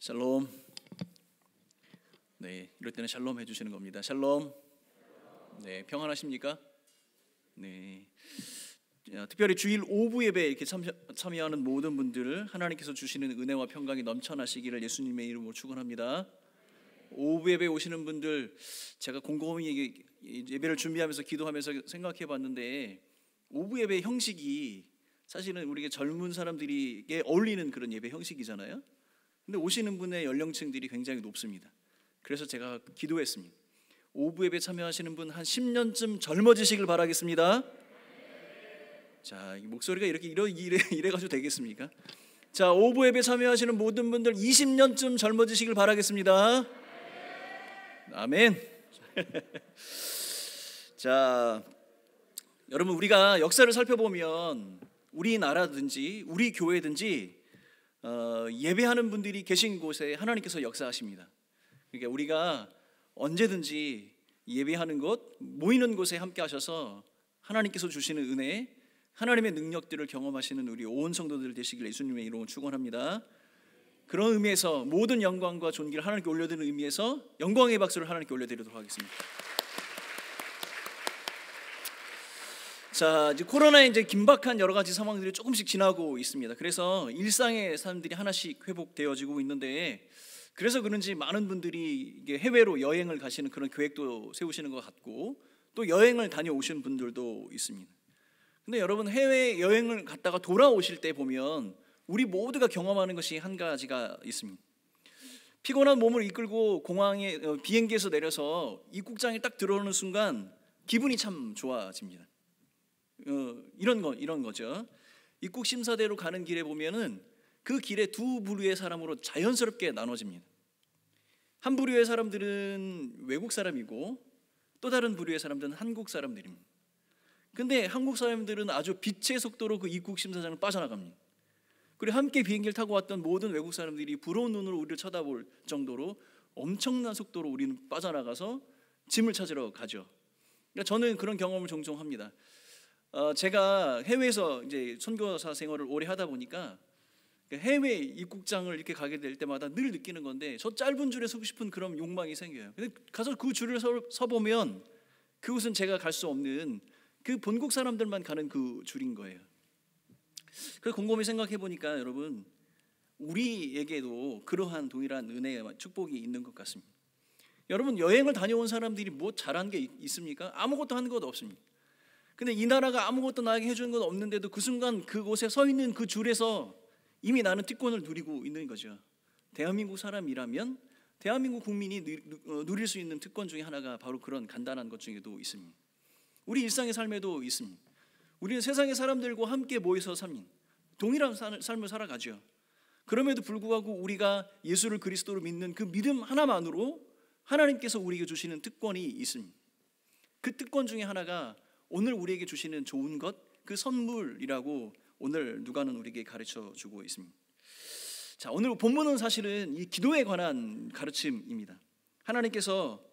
샬롬. 네, 이럴 때는 샬롬 해주시는 겁니다. 샬롬. 네, 평안하십니까? 네. 특별히 주일 오부 예배에 이렇게 참여하는 모든 분들 하나님께서 주시는 은혜와 평강이 넘쳐나시기를 예수님의 이름으로 축원합니다. 오부 예배에 오시는 분들, 제가 곰곰이 예배를 준비하면서 기도하면서 생각해 봤는데, 오부 예배 형식이 사실은 우리가 젊은 사람들에게 어울리는 그런 예배 형식이잖아요. 근데 오시는 분의 연령층들이 굉장히 높습니다. 그래서 제가 기도했습니다. 오부 예배 참여하시는 분 한 10년쯤 젊어지시길 바라겠습니다. 자, 이 목소리가 이래가지고 되겠습니까? 자, 오부 예배 참여하시는 모든 분들 20년쯤 젊어지시길 바라겠습니다. 아멘. 자, 여러분, 우리가 역사를 살펴보면 우리나라든지 우리 교회든지 예배하는 분들이 계신 곳에 하나님께서 역사하십니다. 그러니까 우리가 언제든지 예배하는 곳, 모이는 곳에 함께 하셔서 하나님께서 주시는 은혜, 하나님의 능력들을 경험하시는 우리 온 성도들 되시길 예수님의 이름으로 축원합니다. 그런 의미에서 모든 영광과 존귀를 하나님께 올려드리는 의미에서 영광의 박수를 하나님께 올려드리도록 하겠습니다. 자, 이제 코로나의 긴박한 여러 가지 상황들이 조금씩 지나고 있습니다. 그래서 일상의 삶들이 하나씩 회복되어지고 있는데, 그래서 그런지 많은 분들이 해외로 여행을 가시는 그런 계획도 세우시는 것 같고, 또 여행을 다녀오신 분들도 있습니다. 근데 여러분, 해외 여행을 갔다가 돌아오실 때 보면 우리 모두가 경험하는 것이 한 가지가 있습니다. 피곤한 몸을 이끌고 공항에 비행기에서 내려서 입국장에 딱 들어오는 순간 기분이 참 좋아집니다. 이런 거죠. 입국 심사대로 가는 길에 보면은 그 길에 두 부류의 사람으로 자연스럽게 나눠집니다. 한 부류의 사람들은 외국 사람이고 또 다른 부류의 사람들은 한국 사람들입니다. 근데 한국 사람들은 아주 빛의 속도로 그 입국 심사장을 빠져나갑니다. 그리고 함께 비행기를 타고 왔던 모든 외국 사람들이 부러운 눈으로 우리를 쳐다볼 정도로 엄청난 속도로 우리는 빠져나가서 짐을 찾으러 가죠. 그러니까 저는 그런 경험을 종종 합니다. 제가 해외에서 이제 선교사 생활을 오래 하다 보니까 해외 입국장을 이렇게 가게 될 때마다 늘 느끼는 건데, 저 짧은 줄에 서고 싶은 그런 욕망이 생겨요. 근데 가서 그 줄을 서 보면 그곳은 제가 갈 수 없는 그 본국 사람들만 가는 그 줄인 거예요. 그래서 곰곰이 생각해 보니까 여러분, 우리에게도 그러한 동일한 은혜와 축복이 있는 것 같습니다. 여러분, 여행을 다녀온 사람들이 뭐 잘한 게 있습니까? 아무것도 한 것 없습니다. 근데 이 나라가 아무것도 나에게 해주는 건 없는데도 그 순간 그곳에 서 있는 그 줄에서 이미 나는 특권을 누리고 있는 거죠. 대한민국 사람이라면 대한민국 국민이 누릴 수 있는 특권 중에 하나가 바로 그런 간단한 것 중에도 있습니다. 우리 일상의 삶에도 있습니다. 우리는 세상의 사람들과 함께 모여서 삽니다. 동일한 삶을 살아가죠. 그럼에도 불구하고 우리가 예수를 그리스도로 믿는 그 믿음 하나만으로 하나님께서 우리에게 주시는 특권이 있습니다. 그 특권 중에 하나가 오늘 우리에게 주시는 좋은 것, 그 선물이라고 오늘 누가는 우리에게 가르쳐 주고 있습니다. 자, 오늘 본문은 사실은 이 기도에 관한 가르침입니다. 하나님께서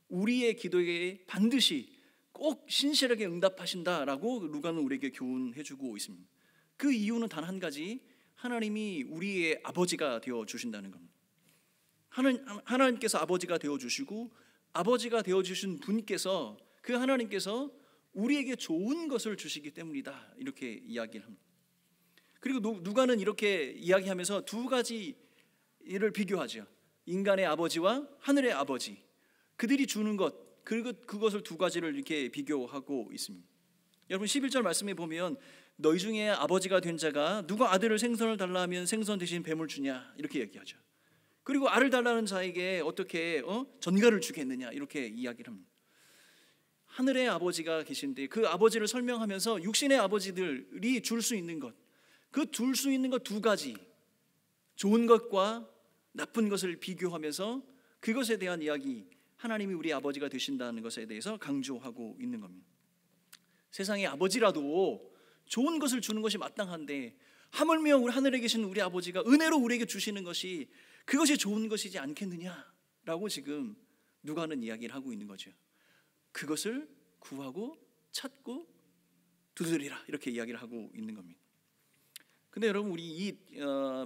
우리의 기도에 반드시 꼭 신실하게 응답하신다라고 누가는 우리에게 교훈해 주고 있습니다. 그 이유는 단 한 가지, 하나님이 우리의 아버지가 되어 주신다는 겁니다. 하나님께서 아버지가 되어 주시고, 아버지가 되어 주신 분께서, 그 하나님께서 우리에게 좋은 것을 주시기 때문이다, 이렇게 이야기를 합니다. 그리고 누가는 이렇게 이야기하면서 두 가지를 비교하죠. 인간의 아버지와 하늘의 아버지, 그들이 주는 것, 그것을 두 가지를 이렇게 비교하고 있습니다. 여러분, 11절 말씀에 보면 너희 중에 아버지가 된 자가 누가 아들을 생선을 달라 하면 생선 대신 뱀을 주냐, 이렇게 얘기하죠. 그리고 알을 달라는 자에게 어떻게 전갈을 주겠느냐, 이렇게 이야기를 합니다. 하늘의 아버지가 계신데 그 아버지를 설명하면서 육신의 아버지들이 줄 수 있는 것, 그 줄 수 있는 것 두 가지, 좋은 것과 나쁜 것을 비교하면서 그것에 대한 이야기, 하나님이 우리 아버지가 되신다는 것에 대해서 강조하고 있는 겁니다. 세상의 아버지라도 좋은 것을 주는 것이 마땅한데 하물며 우리 하늘에 계신 우리 아버지가 은혜로 우리에게 주시는 것이 그것이 좋은 것이지 않겠느냐라고 지금 누가는 이야기를 하고 있는 거죠. 그것을 구하고 찾고 두드리라, 이렇게 이야기를 하고 있는 겁니다. 근데 여러분 우리 이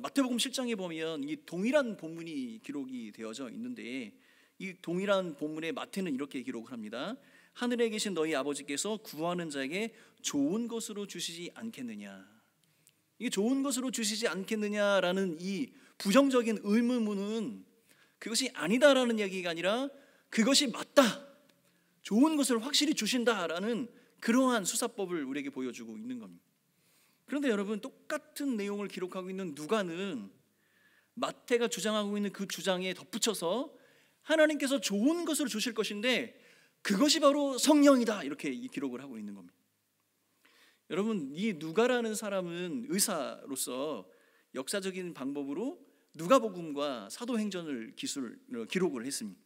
마태복음 7장에 보면 이 동일한 본문이 기록이 되어져 있는데 이 동일한 본문에 마태는 이렇게 기록을 합니다. 하늘에 계신 너희 아버지께서 구하는 자에게 좋은 것으로 주시지 않겠느냐. 이게 좋은 것으로 주시지 않겠느냐라는 이 부정적인 의문문은 그것이 아니다라는 이야기가 아니라 그것이 맞다, 좋은 것을 확실히 주신다라는 그러한 수사법을 우리에게 보여주고 있는 겁니다. 그런데 여러분 똑같은 내용을 기록하고 있는 누가는 마태가 주장하고 있는 그 주장에 덧붙여서 하나님께서 좋은 것을 주실 것인데 그것이 바로 성령이다 이렇게 기록을 하고 있는 겁니다. 여러분 이 누가라는 사람은 의사로서 역사적인 방법으로 누가복음과 사도행전을 기록을 했습니다.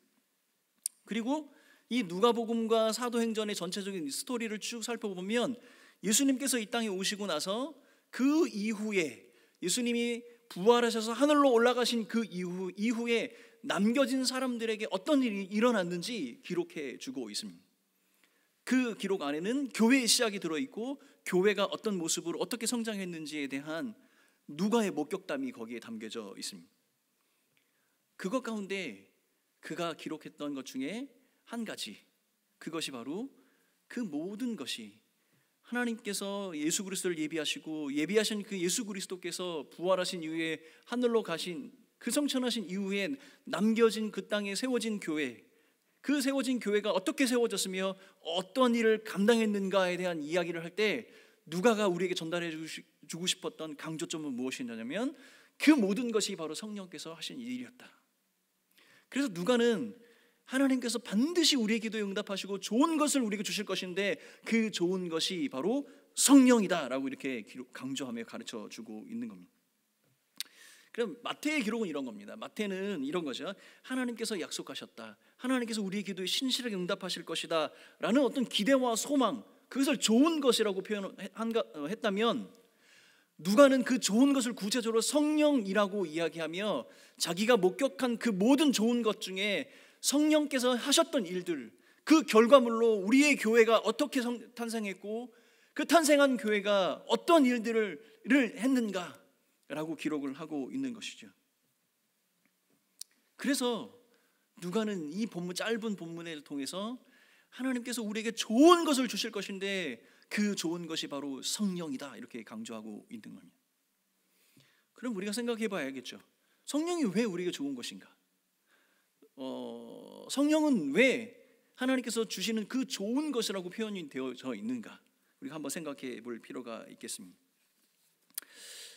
그리고 이 누가복음과 사도행전의 전체적인 스토리를 쭉 살펴보면 예수님께서 이 땅에 오시고 나서 그 이후에 예수님이 부활하셔서 하늘로 올라가신 그 이후에 남겨진 사람들에게 어떤 일이 일어났는지 기록해 주고 있습니다. 그 기록 안에는 교회의 시작이 들어있고 교회가 어떤 모습으로 어떻게 성장했는지에 대한 누가의 목격담이 거기에 담겨져 있습니다. 그것 가운데 그가 기록했던 것 중에 한 가지, 그것이 바로 그 모든 것이 하나님께서 예수 그리스도를 예비하신 그 예수 그리스도께서 부활하신 이후에 하늘로 가신 그 성천하신 이후에 남겨진 그 땅에 세워진 교회, 그 세워진 교회가 어떻게 세워졌으며 어떤 일을 감당했는가에 대한 이야기를 할 때 누가가 우리에게 전달해 주고 싶었던 강조점은 무엇이냐면 그 모든 것이 바로 성령께서 하신 일이었다. 그래서 누가는 하나님께서 반드시 우리의 기도에 응답하시고 좋은 것을 우리에게 주실 것인데 그 좋은 것이 바로 성령이다라고 이렇게 강조하며 가르쳐 주고 있는 겁니다. 그럼 마태의 기록은 이런 겁니다. 마태는 이런 거죠. 하나님께서 약속하셨다, 하나님께서 우리의 기도에 신실하게 응답하실 것이다 라는 어떤 기대와 소망, 그것을 좋은 것이라고 표현했다면 누가는 그 좋은 것을 구체적으로 성령이라고 이야기하며 자기가 목격한 그 모든 좋은 것 중에 성령께서 하셨던 일들, 그 결과물로 우리의 교회가 어떻게 탄생했고 그 탄생한 교회가 어떤 일들을 했는가라고 기록을 하고 있는 것이죠. 그래서 누가는 이 짧은 본문을 통해서 하나님께서 우리에게 좋은 것을 주실 것인데 그 좋은 것이 바로 성령이다 이렇게 강조하고 있는 겁니다. 그럼 우리가 생각해 봐야겠죠. 성령이 왜 우리에게 좋은 것인가? 성령은 왜 하나님께서 주시는 그 좋은 것이라고 표현이 되어져 있는가? 우리가 한번 생각해 볼 필요가 있겠습니다.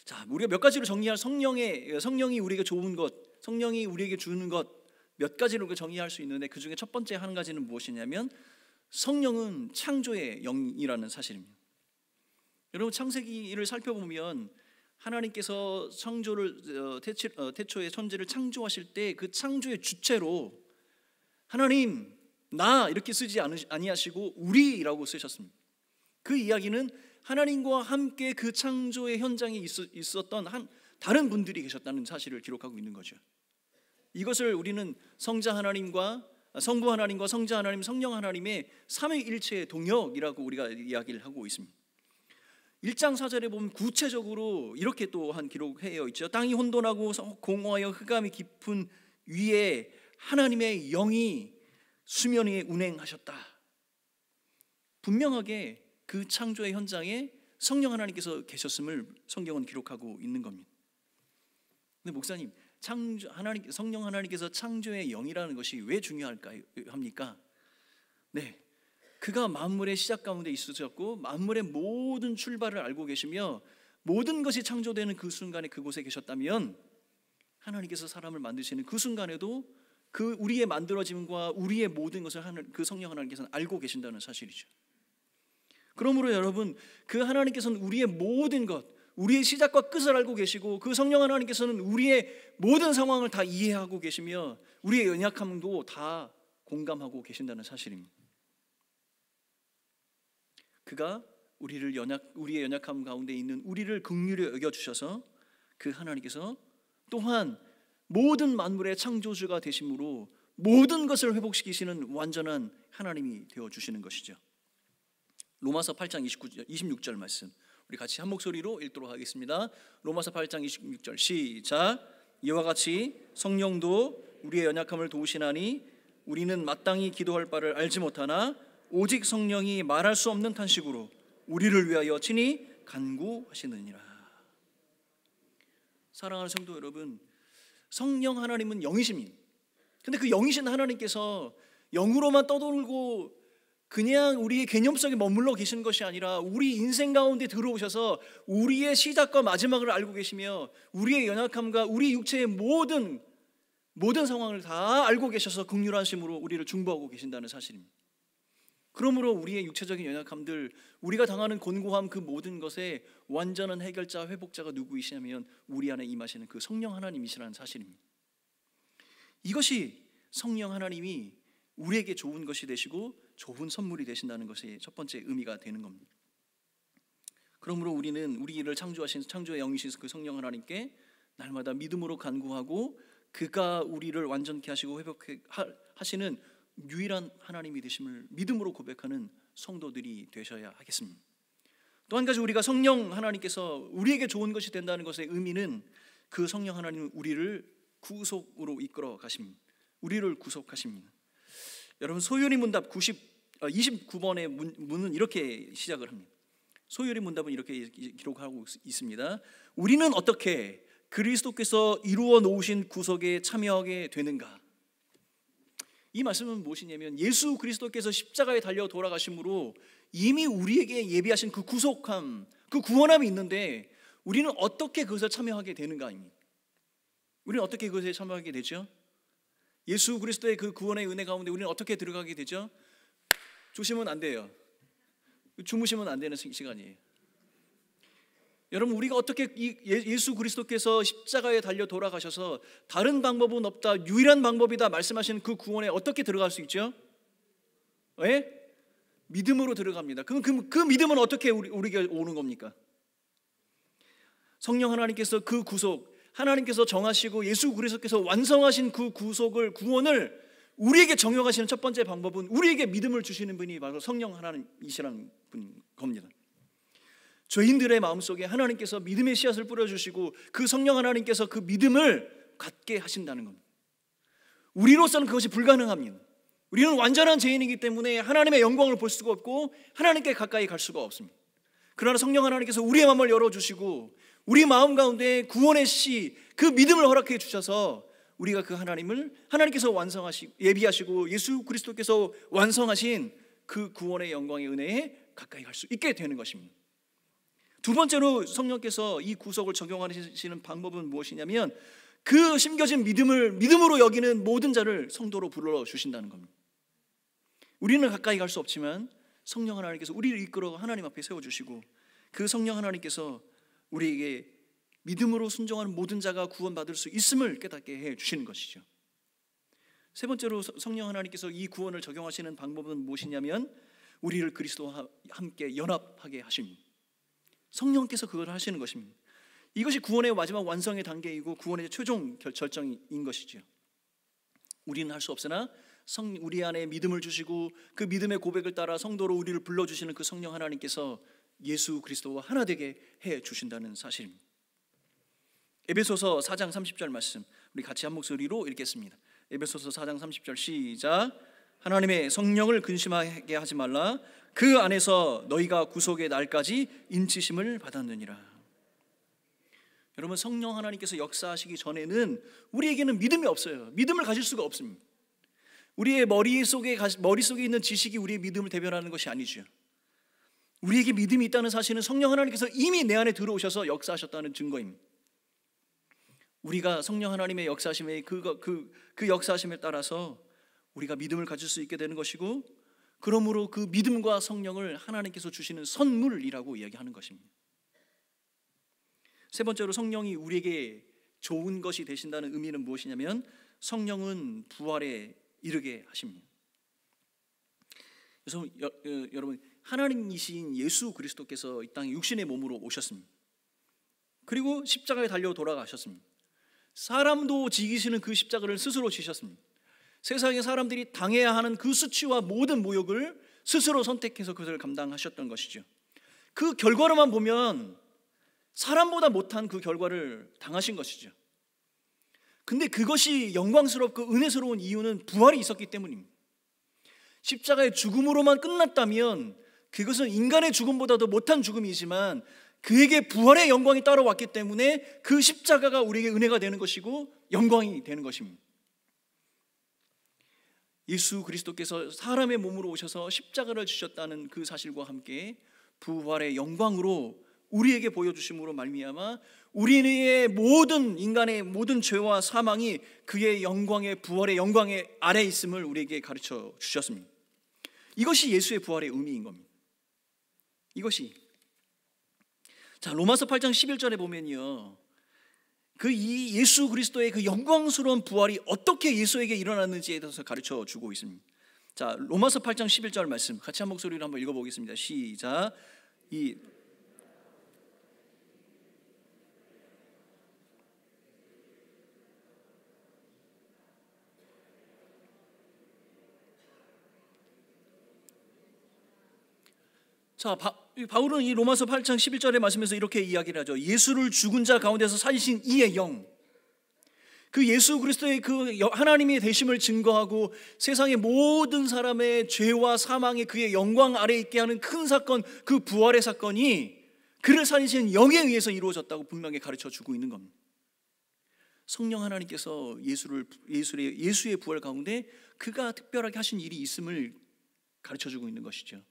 자, 우리가 몇 가지로 정리할 성령이 우리에게 좋은 것, 성령이 우리에게 주는 것 몇 가지로 정의할 수 있는데 그 중에 첫 번째 한 가지는 무엇이냐면 성령은 창조의 영이라는 사실입니다. 여러분 창세기를 살펴보면 하나님께서 창조를 태초에 천지를 창조하실 때 그 창조의 주체로 하나님 나 이렇게 쓰지 아니하시고 우리라고 쓰셨습니다. 그 이야기는 하나님과 함께 그 창조의 현장에 있었던 다른 분들이 계셨다는 사실을 기록하고 있는 거죠. 이것을 우리는 성자 하나님과 성부 하나님과 성자 하나님, 성령 하나님의 삼위일체의 동역이라고 우리가 이야기를 하고 있습니다. 1장 4절에 보면 구체적으로 이렇게 또한 기록되어 있죠. 땅이 혼돈하고 공허하여 흑암이 깊은 위에 하나님의 영이 수면 위에 운행하셨다. 분명하게 그 창조의 현장에 성령 하나님께서 계셨음을 성경은 기록하고 있는 겁니다. 근데 목사님, 성령 하나님께서 창조의 영이라는 것이 왜 중요합니까? 네, 그가 만물의 시작 가운데 있으셨고 만물의 모든 출발을 알고 계시며 모든 것이 창조되는 그 순간에 그곳에 계셨다면 하나님께서 사람을 만드시는 그 순간에도 그 우리의 만들어짐과 우리의 모든 것을 그 성령 하나님께서는 알고 계신다는 사실이죠. 그러므로 여러분, 그 하나님께서는 우리의 모든 것, 우리의 시작과 끝을 알고 계시고 그 성령 하나님께서는 우리의 모든 상황을 다 이해하고 계시며 우리의 연약함도 다 공감하고 계신다는 사실입니다. 그가 우리의 연약함 가운데 있는 우리를 긍휼히 여겨주셔서 그 하나님께서 또한 모든 만물의 창조주가 되심으로 모든 것을 회복시키시는 완전한 하나님이 되어주시는 것이죠. 로마서 8장 26절 말씀, 우리 같이 한 목소리로 읽도록 하겠습니다. 로마서 8장 26절 시작. 이와 같이 성령도 우리의 연약함을 도우시나니 우리는 마땅히 기도할 바를 알지 못하나 오직 성령이 말할 수 없는 탄식으로 우리를 위하여 친히 간구하시느니라. 사랑하는 성도 여러분, 성령 하나님은 영이십니다. 근데 그 영이신 하나님께서 영으로만 떠돌고 그냥 우리의 개념 속에 머물러 계시는 것이 아니라 우리 인생 가운데 들어오셔서 우리의 시작과 마지막을 알고 계시며 우리의 연약함과 우리 육체의 모든 상황을 다 알고 계셔서 긍휼하심으로 우리를 중보하고 계신다는 사실입니다. 그러므로 우리의 육체적인 연약함들, 우리가 당하는 곤고함, 그 모든 것에 완전한 해결자, 회복자가 누구이시냐면 우리 안에 임하시는 그 성령 하나님이시라는 사실입니다. 이것이 성령 하나님이 우리에게 좋은 것이 되시고 좋은 선물이 되신다는 것이 첫 번째 의미가 되는 겁니다. 그러므로 우리는 우리를 창조하신 창조의 영이신 그 성령 하나님께 날마다 믿음으로 간구하고 그가 우리를 완전케 하시고 회복케 하시는 유일한 하나님이 되심을 믿음으로 고백하는 성도들이 되셔야 하겠습니다. 또 한 가지, 우리가 성령 하나님께서 우리에게 좋은 것이 된다는 것의 의미는 그 성령 하나님은 우리를 구속으로 이끌어 가십니다. 우리를 구속하십니다. 여러분, 소요리 문답 29번의 문은 이렇게 시작을 합니다. 소요리 문답은 이렇게 기록하고 있습니다. 우리는 어떻게 그리스도께서 이루어 놓으신 구속에 참여하게 되는가? 이 말씀은 무엇이냐면 예수 그리스도께서 십자가에 달려 돌아가심으로 이미 우리에게 예비하신 그 구속함, 그 구원함이 있는데 우리는 어떻게 그것에 참여하게 되는가입니다. 우리는 어떻게 그것에 참여하게 되죠? 예수 그리스도의 그 구원의 은혜 가운데 우리는 어떻게 들어가게 되죠? 조심은 안 돼요. 주무시면 안 되는 시간이에요. 여러분, 우리가 어떻게 예수 그리스도께서 십자가에 달려 돌아가셔서 다른 방법은 없다, 유일한 방법이다 말씀하시는 그 구원에 어떻게 들어갈 수 있죠? 예? 믿음으로 들어갑니다. 그 믿음은 어떻게 우리가 오는 겁니까? 성령 하나님께서 그 구속, 하나님께서 정하시고 예수 그리스도께서 완성하신 그 구원을 우리에게 정욕하시는 첫 번째 방법은 우리에게 믿음을 주시는 분이 바로 성령 하나님이시라는 분인 겁니다. 죄인들의 마음속에 하나님께서 믿음의 씨앗을 뿌려주시고 그 성령 하나님께서 그 믿음을 갖게 하신다는 겁니다. 우리로서는 그것이 불가능합니다. 우리는 완전한 죄인이기 때문에 하나님의 영광을 볼 수가 없고 하나님께 가까이 갈 수가 없습니다. 그러나 성령 하나님께서 우리의 마음을 열어주시고 우리 마음 가운데 구원의 씨, 그 믿음을 허락해 주셔서 우리가 그 하나님께서 예비하시고 예수 그리스도께서 완성하신 그 구원의 영광의 은혜에 가까이 갈 수 있게 되는 것입니다. 두 번째로 성령께서 이 구속을 적용하시는 방법은 무엇이냐면 그 심겨진 믿음으로 여기는 모든 자를 성도로 불러주신다는 겁니다. 우리는 가까이 갈 수 없지만 성령 하나님께서 우리를 이끌어 하나님 앞에 세워주시고 그 성령 하나님께서 우리에게 믿음으로 순종하는 모든 자가 구원받을 수 있음을 깨닫게 해주시는 것이죠. 세 번째로 성령 하나님께서 이 구원을 적용하시는 방법은 무엇이냐면 우리를 그리스도와 함께 연합하게 하십니다. 성령께서 그걸 하시는 것입니다. 이것이 구원의 마지막 완성의 단계이고 구원의 최종 절정인 것이죠. 우리는 할 수 없으나 우리 안에 믿음을 주시고 그 믿음의 고백을 따라 성도로 우리를 불러주시는 그 성령 하나님께서 예수 그리스도와 하나 되게 해주신다는 사실입니다. 에베소서 4장 30절 말씀 우리 같이 한 목소리로 읽겠습니다. 에베소서 4장 30절 시작. 하나님의 성령을 근심하게 하지 말라. 그 안에서 너희가 구속의 날까지 인치심을 받았느니라. 여러분, 성령 하나님께서 역사하시기 전에는 우리에게는 믿음이 없어요. 믿음을 가질 수가 없습니다. 우리의 머릿속에 있는 지식이 우리의 믿음을 대변하는 것이 아니죠. 우리에게 믿음이 있다는 사실은 성령 하나님께서 이미 내 안에 들어오셔서 역사하셨다는 증거입니다. 우리가 성령 하나님의 역사하심에 그 역사하심에 따라서 우리가 믿음을 가질 수 있게 되는 것이고, 그러므로 그 믿음과 성령을 하나님께서 주시는 선물이라고 이야기하는 것입니다. 세 번째로 성령이 우리에게 좋은 것이 되신다는 의미는 무엇이냐면 성령은 부활에 이르게 하십니다. 그래서 여러분, 하나님이신 예수 그리스도께서 이 땅에 육신의 몸으로 오셨습니다. 그리고 십자가에 달려 돌아가셨습니다. 사람도 지기시는 그 십자가를 스스로 지셨습니다. 세상의 사람들이 당해야 하는 그 수치와 모든 모욕을 스스로 선택해서 그것을 감당하셨던 것이죠. 그 결과로만 보면 사람보다 못한 그 결과를 당하신 것이죠. 근데 그것이 영광스럽고 은혜스러운 이유는 부활이 있었기 때문입니다. 십자가의 죽음으로만 끝났다면 그것은 인간의 죽음보다도 못한 죽음이지만 그에게 부활의 영광이 따라왔기 때문에 그 십자가가 우리에게 은혜가 되는 것이고 영광이 되는 것입니다. 예수 그리스도께서 사람의 몸으로 오셔서 십자가를 지셨다는 그 사실과 함께 부활의 영광으로 우리에게 보여주심으로 말미암아 우리의 모든 인간의 모든 죄와 사망이 그의 영광의 부활의 영광의 아래 있음을 우리에게 가르쳐 주셨습니다. 이것이 예수의 부활의 의미인 겁니다. 이것이 자 로마서 8장 11절에 보면요, 그 이 예수 그리스도의 그 영광스러운 부활이 어떻게 예수에게 일어났는지에 대해서 가르쳐 주고 있습니다. 자 로마서 8장 11절 말씀 같이 한 목소리로 한번 읽어보겠습니다. 시작. 자, 바울은 이 로마서 8장 11절의 말씀에서 이렇게 이야기를 하죠. 예수를 죽은 자 가운데서 살리신 이의 영, 그 예수 그리스도의 그 하나님의 되심을 증거하고 세상의 모든 사람의 죄와 사망의 그의 영광 아래 있게 하는 큰 사건, 그 부활의 사건이 그를 살리신 영에 의해서 이루어졌다고 분명히 가르쳐 주고 있는 겁니다. 성령 하나님께서 예수의 부활 가운데 그가 특별하게 하신 일이 있음을 가르쳐 주고 있는 것이죠.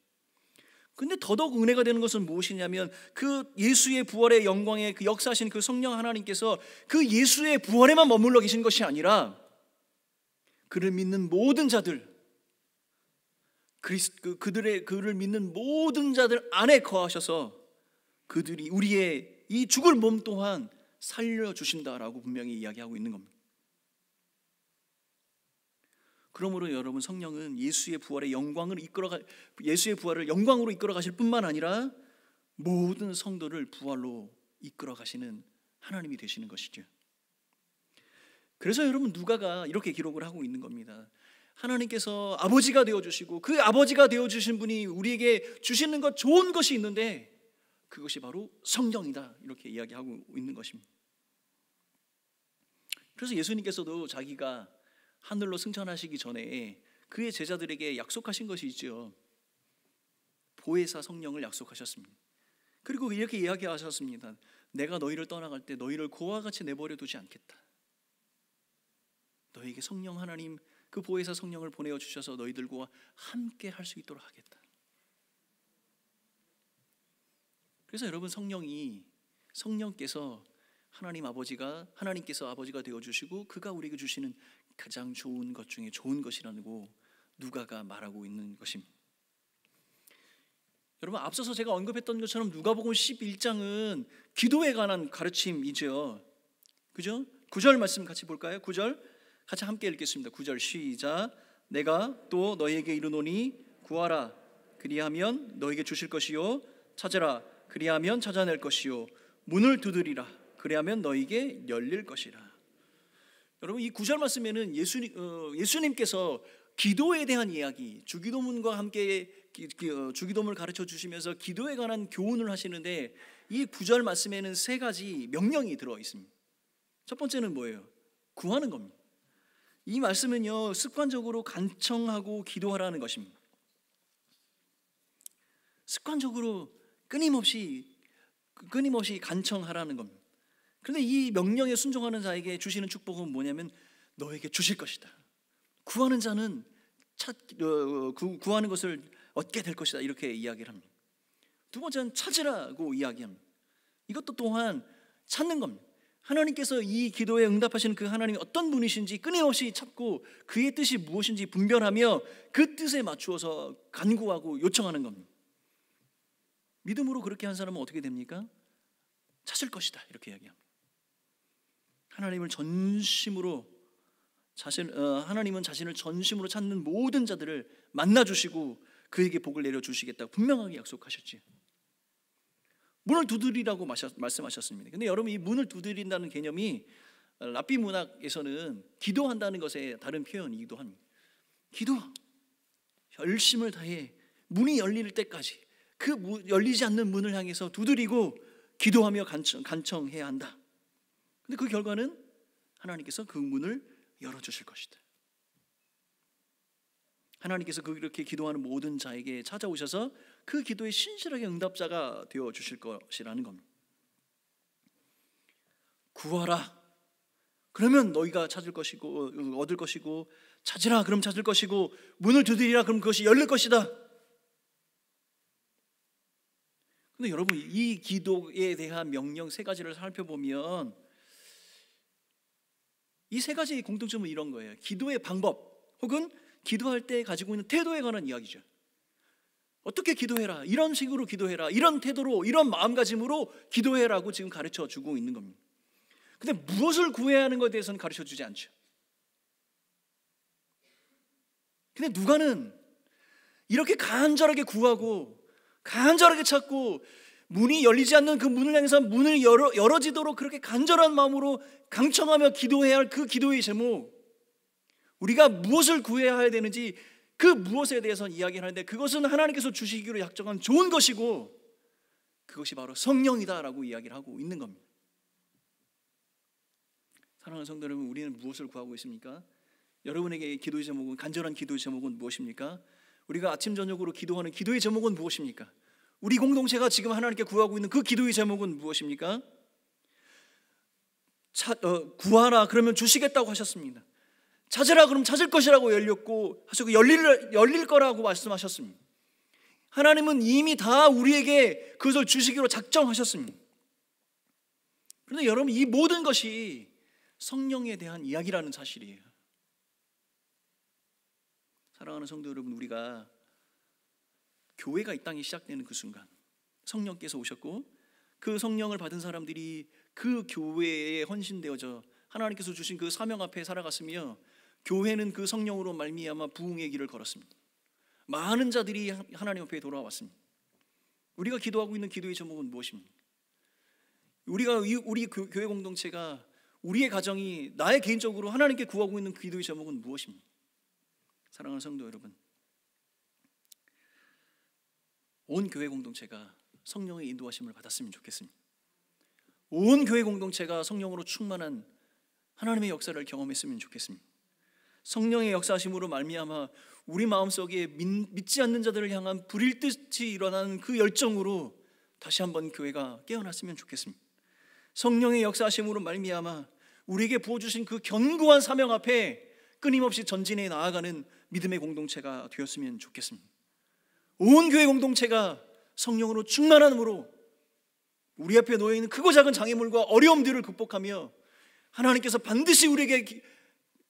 근데 더더욱 은혜가 되는 것은 무엇이냐면 그 예수의 부활의 영광에 그 역사하신 그 성령 하나님께서 그 예수의 부활에만 머물러 계신 것이 아니라 그를 믿는 모든 자들, 그를 믿는 모든 자들 안에 거하셔서 그들이 우리의 이 죽을 몸 또한 살려주신다라고 분명히 이야기하고 있는 겁니다. 그러므로 여러분, 성령은 예수의 부활의 예수의 부활을 영광으로 이끌어 가실 뿐만 아니라 모든 성도를 부활로 이끌어 가시는 하나님이 되시는 것이죠. 그래서 여러분, 누가가 이렇게 기록을 하고 있는 겁니다. 하나님께서 아버지가 되어주시고 그 아버지가 되어주신 분이 우리에게 주시는 것 좋은 것이 있는데 그것이 바로 성령이다, 이렇게 이야기하고 있는 것입니다. 그래서 예수님께서도 자기가 하늘로 승천하시기 전에 그의 제자들에게 약속하신 것이 있죠. 보혜사 성령을 약속하셨습니다. 그리고 이렇게 이야기하셨습니다. 내가 너희를 떠나갈 때 너희를 고와 같이 내버려 두지 않겠다. 너희에게 성령 하나님, 그 보혜사 성령을 보내어 주셔서 너희들과 함께 할 수 있도록 하겠다. 그래서 여러분, 성령께서 하나님께서 아버지가 되어 주시고 그가 우리에게 주시는 가장 좋은 것 중에 좋은 것이라고 누가가 말하고 있는 것입니다. 여러분, 앞서서 제가 언급했던 것처럼 누가복음 11장은 기도에 관한 가르침이죠. 그죠? 9절 말씀 같이 볼까요? 9절 같이 함께 읽겠습니다. 9절 시작. 내가 또 너희에게 이르노니 구하라 그리하면 너희에게 주실 것이요, 찾으라 그리하면 찾아낼 것이요, 문을 두드리라 그리하면 너희에게 열릴 것이라. 여러분, 이 9절 말씀에는 예수님께서 기도에 대한 이야기, 주기도문과 함께 주기도문을 가르쳐 주시면서 기도에 관한 교훈을 하시는데 이 9절 말씀에는 세 가지 명령이 들어 있습니다. 첫 번째는 뭐예요? 구하는 겁니다. 이 말씀은요, 습관적으로 간청하고 기도하라는 것입니다. 습관적으로 끊임없이 간청하라는 겁니다. 그런데 이 명령에 순종하는 자에게 주시는 축복은 뭐냐면 너에게 주실 것이다. 구하는 자는 구하는 것을 얻게 될 것이다, 이렇게 이야기를 합니다. 두 번째는 찾으라고 이야기합니다. 이것도 또한 찾는 겁니다. 하나님께서 이 기도에 응답하시는 그 하나님이 어떤 분이신지 끊임없이 찾고 그의 뜻이 무엇인지 분별하며 그 뜻에 맞추어서 간구하고 요청하는 겁니다. 믿음으로 그렇게 한 사람은 어떻게 됩니까? 찾을 것이다, 이렇게 이야기합니다. 하나님은 자신을 전심으로 찾는 모든 자들을 만나주시고 그에게 복을 내려주시겠다고 분명하게 약속하셨지. 문을 두드리라고 말씀하셨습니다. 근데 여러분, 이 문을 두드린다는 개념이 랍비 문학에서는 기도한다는 것의 다른 표현이기도 합니다. 기도, 열심을 다해 문이 열릴 때까지, 열리지 않는 문을 향해서 두드리고 기도하며 간청해야 한다. 근데 그 결과는 하나님께서 그 문을 열어주실 것이다. 하나님께서 그렇게 기도하는 모든 자에게 찾아오셔서 그 기도에 신실하게 응답자가 되어 주실 것이라는 겁니다. 구하라, 그러면 너희가 찾을 것이고 얻을 것이고, 찾으라, 그럼 찾을 것이고, 문을 두드리라, 그럼 그것이 열릴 것이다. 근데 여러분, 이 기도에 대한 명령 세 가지를 살펴보면 이 세 가지의 공통점은 이런 거예요. 기도의 방법 혹은 기도할 때 가지고 있는 태도에 관한 이야기죠. 어떻게 기도해라, 이런 식으로 기도해라, 이런 태도로, 이런 마음가짐으로 기도해라고 지금 가르쳐 주고 있는 겁니다. 근데 무엇을 구해야 하는 것에 대해서는 가르쳐 주지 않죠. 근데 누가는 이렇게 간절하게 구하고 간절하게 찾고 문이 열리지 않는 그 문을 향해서 문을 열어지도록 그렇게 간절한 마음으로 강청하며 기도해야 할 그 기도의 제목, 우리가 무엇을 구해야 되는지 그 무엇에 대해서 이야기를 하는데, 그것은 하나님께서 주시기로 약정한 좋은 것이고 그것이 바로 성령이다라고 이야기를 하고 있는 겁니다. 사랑하는 성도 여러분, 우리는 무엇을 구하고 있습니까? 여러분에게 기도의 제목은, 간절한 기도의 제목은 무엇입니까? 우리가 아침 저녁으로 기도하는 기도의 제목은 무엇입니까? 우리 공동체가 지금 하나님께 구하고 있는 그 기도의 제목은 무엇입니까? 구하라, 그러면 주시겠다고 하셨습니다. 찾으라, 그럼 찾을 것이라고 하셨고 열릴 거라고 말씀하셨습니다. 하나님은 이미 다 우리에게 그것을 주시기로 작정하셨습니다. 그런데 여러분, 이 모든 것이 성령에 대한 이야기라는 사실이에요. 사랑하는 성도 여러분, 우리가 교회가 이 땅에 시작되는 그 순간 성령께서 오셨고 그 성령을 받은 사람들이 그 교회에 헌신되어져 하나님께서 주신 그 사명 앞에 살아갔으며, 교회는 그 성령으로 말미암아 부흥의 길을 걸었습니다. 많은 자들이 하나님 앞에 돌아왔습니다. 우리가 기도하고 있는 기도의 제목은 무엇입니까? 우리 교회 공동체가, 우리의 가정이, 나의 개인적으로 하나님께 구하고 있는 기도의 제목은 무엇입니까? 사랑하는 성도 여러분, 온 교회 공동체가 성령의 인도하심을 받았으면 좋겠습니다. 온 교회 공동체가 성령으로 충만한 하나님의 역사를 경험했으면 좋겠습니다. 성령의 역사하심으로 말미암아 우리 마음속에 믿지 않는 자들을 향한 불일 듯이 일어나는 그 열정으로 다시 한번 교회가 깨어났으면 좋겠습니다. 성령의 역사하심으로 말미암아 우리에게 부어주신 그 견고한 사명 앞에 끊임없이 전진해 나아가는 믿음의 공동체가 되었으면 좋겠습니다. 온 교회 공동체가 성령으로 충만함으로 우리 앞에 놓여있는 크고 작은 장애물과 어려움들을 극복하며 하나님께서 반드시 우리에게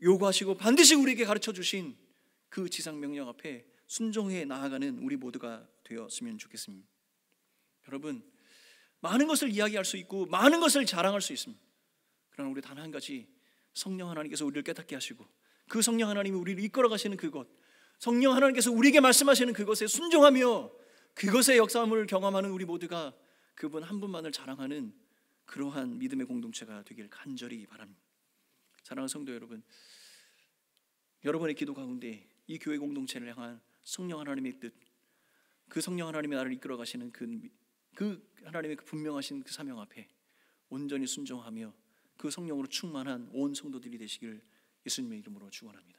요구하시고 반드시 우리에게 가르쳐 주신 그 지상 명령 앞에 순종해 나아가는 우리 모두가 되었으면 좋겠습니다. 여러분, 많은 것을 이야기할 수 있고 많은 것을 자랑할 수 있습니다. 그러나 우리 단 한 가지, 성령 하나님께서 우리를 깨닫게 하시고 그 성령 하나님이 우리를 이끌어 가시는 그것, 성령 하나님께서 우리에게 말씀하시는 그것에 순종하며 그것의 역사함을 경험하는 우리 모두가 그분 한 분만을 자랑하는 그러한 믿음의 공동체가 되길 간절히 바랍니다. 사랑하는 성도 여러분, 여러분의 기도 가운데 이 교회 공동체를 향한 성령 하나님의 뜻, 그 성령 하나님이 나를 이끌어 가시는 그 하나님의 그 분명하신 그 사명 앞에 온전히 순종하며 그 성령으로 충만한 온 성도들이 되시길 예수님의 이름으로 축원합니다.